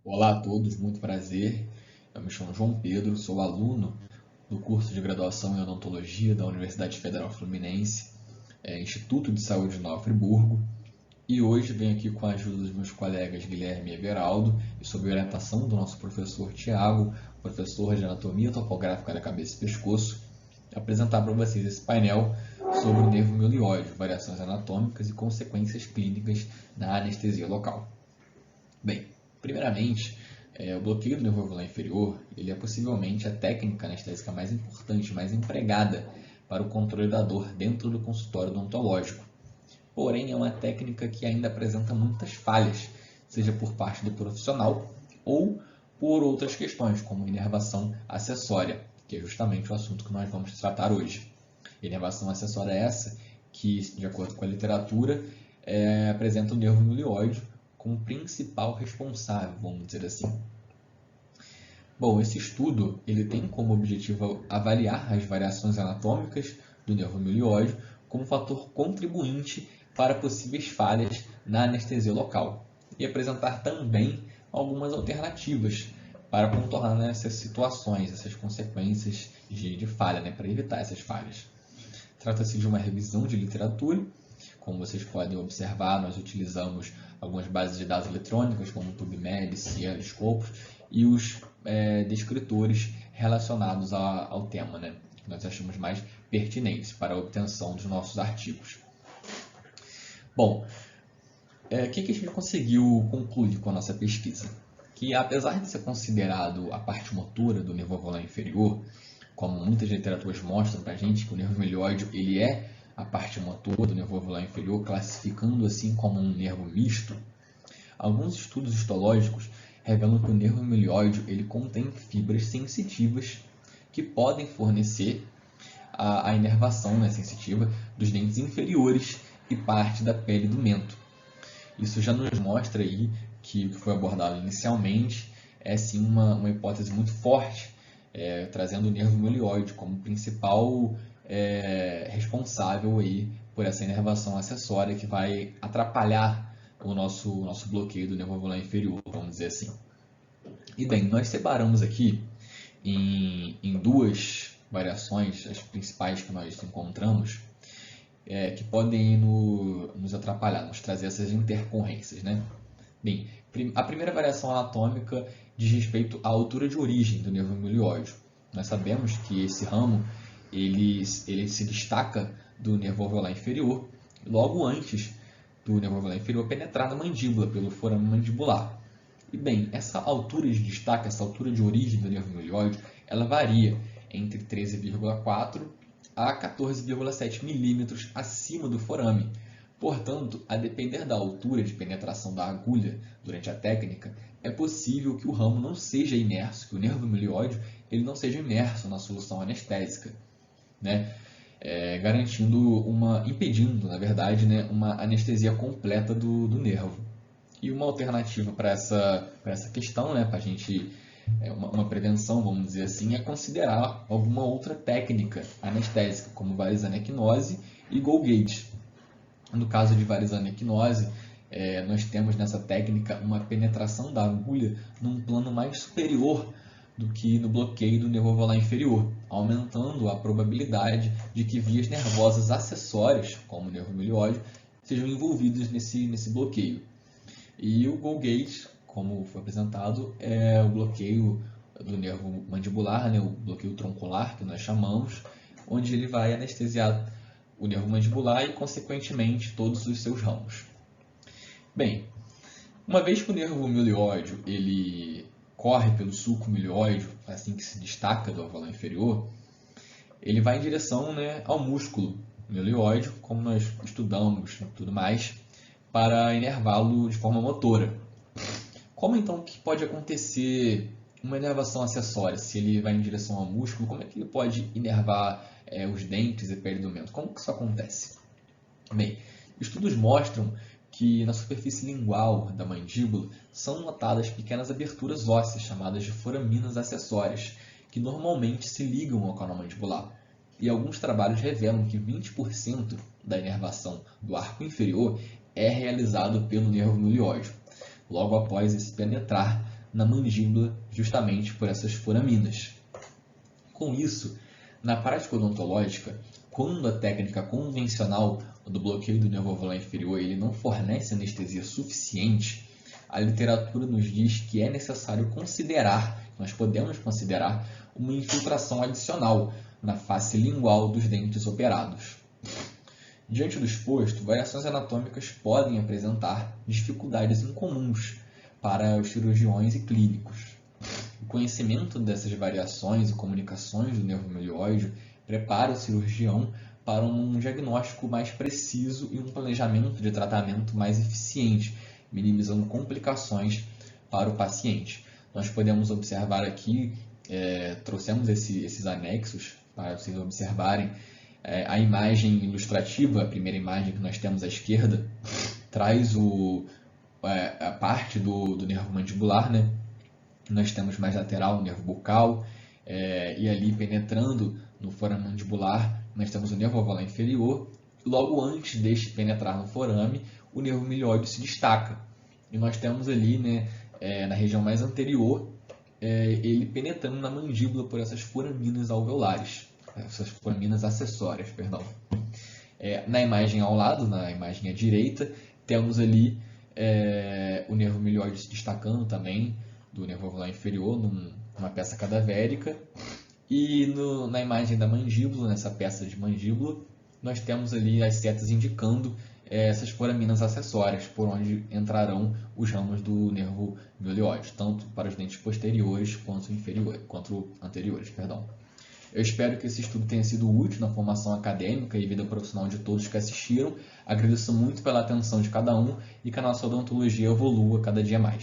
Olá a todos, muito prazer. Eu me chamo João Pedro, sou aluno do curso de graduação em odontologia da Universidade Federal Fluminense, Instituto de Saúde de Nova Friburgo, e hoje venho aqui com a ajuda dos meus colegas Guilherme e Everaldo e sob orientação do nosso professor Tiago, professor de anatomia topográfica da cabeça e pescoço, apresentar para vocês esse painel sobre o nervo miolóide, variações anatômicas e consequências clínicas na anestesia local. Bem, primeiramente, o bloqueio do nervo alveolar inferior ele é possivelmente a técnica anestésica mais importante, mais empregada para o controle da dor dentro do consultório odontológico. Porém, é uma técnica que ainda apresenta muitas falhas, seja por parte do profissional ou por outras questões, como inervação acessória, que é justamente o assunto que nós vamos tratar hoje. Inervação acessória é essa que, de acordo com a literatura, apresenta o nervo miolóide como principal responsável, vamos dizer assim. Bom, esse estudo ele tem como objetivo avaliar as variações anatômicas do nervo miolóide como fator contribuinte para possíveis falhas na anestesia local e apresentar também algumas alternativas para contornar essas situações, essas consequências de falha, para evitar essas falhas. Trata-se de uma revisão de literatura. Como vocês podem observar, nós utilizamos algumas bases de dados eletrônicas, como o PubMed, SIA, Scopus, e os descritores relacionados ao tema, que nós achamos mais pertinentes para a obtenção dos nossos artigos. Bom, o que a gente conseguiu concluir com a nossa pesquisa? Que apesar de ser considerado a parte motora do nervo alveolar inferior, como muitas literaturas mostram para a gente, que o nervo miolóide ele é a parte motora do nervo alveolar inferior, classificando assim como um nervo misto, alguns estudos histológicos revelam que o nervo miolóide ele contém fibras sensitivas que podem fornecer a inervação sensitiva dos dentes inferiores e parte da pele do mento. Isso já nos mostra aí que o que foi abordado inicialmente é sim uma hipótese muito forte, trazendo o nervo miolóide como principal responsável aí por essa inervação acessória que vai atrapalhar o nosso bloqueio do nervo alveolar inferior, vamos dizer assim. E bem, nós separamos aqui em duas variações, as principais que nós encontramos, que podem nos atrapalhar, nos trazer essas intercorrências, Bem, a primeira variação anatômica diz respeito à altura de origem do nervo miolóide. Nós sabemos que esse ramo ele se destaca do nervo alveolar inferior logo antes do nervo alveolar inferior penetrar na mandíbula pelo forame mandibular. E bem, essa altura de destaque, essa altura de origem do nervo miolóide, ela varia entre 13,4 a 14,7 milímetros acima do forame. Portanto, a depender da altura de penetração da agulha durante a técnica, é possível que o ramo não seja imerso, que o nervo miolóide ele não seja imerso na solução anestésica, impedindo, na verdade, uma anestesia completa do nervo. E uma alternativa para essa questão, para a gente, uma prevenção, vamos dizer assim, é considerar alguma outra técnica anestésica, como varizanequinose e Golgate. No caso de varizanequinose, nós temos nessa técnica uma penetração da agulha num plano mais superior do que no bloqueio do nervo alveolar inferior, aumentando a probabilidade de que vias nervosas acessórias, como o nervo miolóide, sejam envolvidas nesse bloqueio. E o Golgate, como foi apresentado, é o bloqueio do nervo mandibular, o bloqueio troncular, que nós chamamos, onde ele vai anestesiar o nervo mandibular e, consequentemente, todos os seus ramos. Bem, uma vez que o nervo miolóide ele corre pelo sulco miolóide, assim que se destaca do alveolar inferior, ele vai em direção ao músculo miolóide, como nós estudamos e tudo mais, para inervá-lo de forma motora. Como então que pode acontecer uma inervação acessória? Se ele vai em direção ao músculo, como é que ele pode inervar os dentes e pele do mento? Como que isso acontece? Bem, estudos mostram que na superfície lingual da mandíbula são notadas pequenas aberturas ósseas chamadas de foraminas acessórias, que normalmente se ligam ao canal mandibular. E alguns trabalhos revelam que 20% da inervação do arco inferior é realizado pelo nervo miolóide, logo após esse penetrar na mandíbula justamente por essas foraminas. Com isso, na prática odontológica, quando a técnica convencional do bloqueio do nervo alveolar inferior ele não fornece anestesia suficiente, a literatura nos diz que é necessário considerar, nós podemos considerar, uma infiltração adicional na face lingual dos dentes operados. Diante do exposto, variações anatômicas podem apresentar dificuldades incomuns para os cirurgiões e clínicos. O conhecimento dessas variações e comunicações do nervo milioide prepara o cirurgião para um diagnóstico mais preciso e um planejamento de tratamento mais eficiente, minimizando complicações para o paciente. Nós podemos observar aqui, trouxemos esses anexos para vocês observarem. A imagem ilustrativa, a primeira imagem que nós temos à esquerda, traz a parte do nervo mandibular, né? Nós temos mais lateral o nervo bucal, e ali penetrando no forame mandibular, nós temos o nervo alveolar inferior. Logo antes deste penetrar no forame, o nervo milioide se destaca. E nós temos ali, né, na região mais anterior, ele penetrando na mandíbula por essas foraminas alveolares, essas foraminas acessórias, perdão. Na imagem ao lado, na imagem à direita, temos ali o nervo milioide se destacando também do nervo alveolar inferior, numa peça cadavérica. E na imagem da mandíbula, nessa peça de mandíbula, nós temos ali as setas indicando essas foraminas acessórias, por onde entrarão os ramos do nervo milioide, tanto para os dentes posteriores quanto anteriores. Eu espero que esse estudo tenha sido útil na formação acadêmica e vida profissional de todos que assistiram. Agradeço muito pela atenção de cada um e que a nossa odontologia evolua cada dia mais.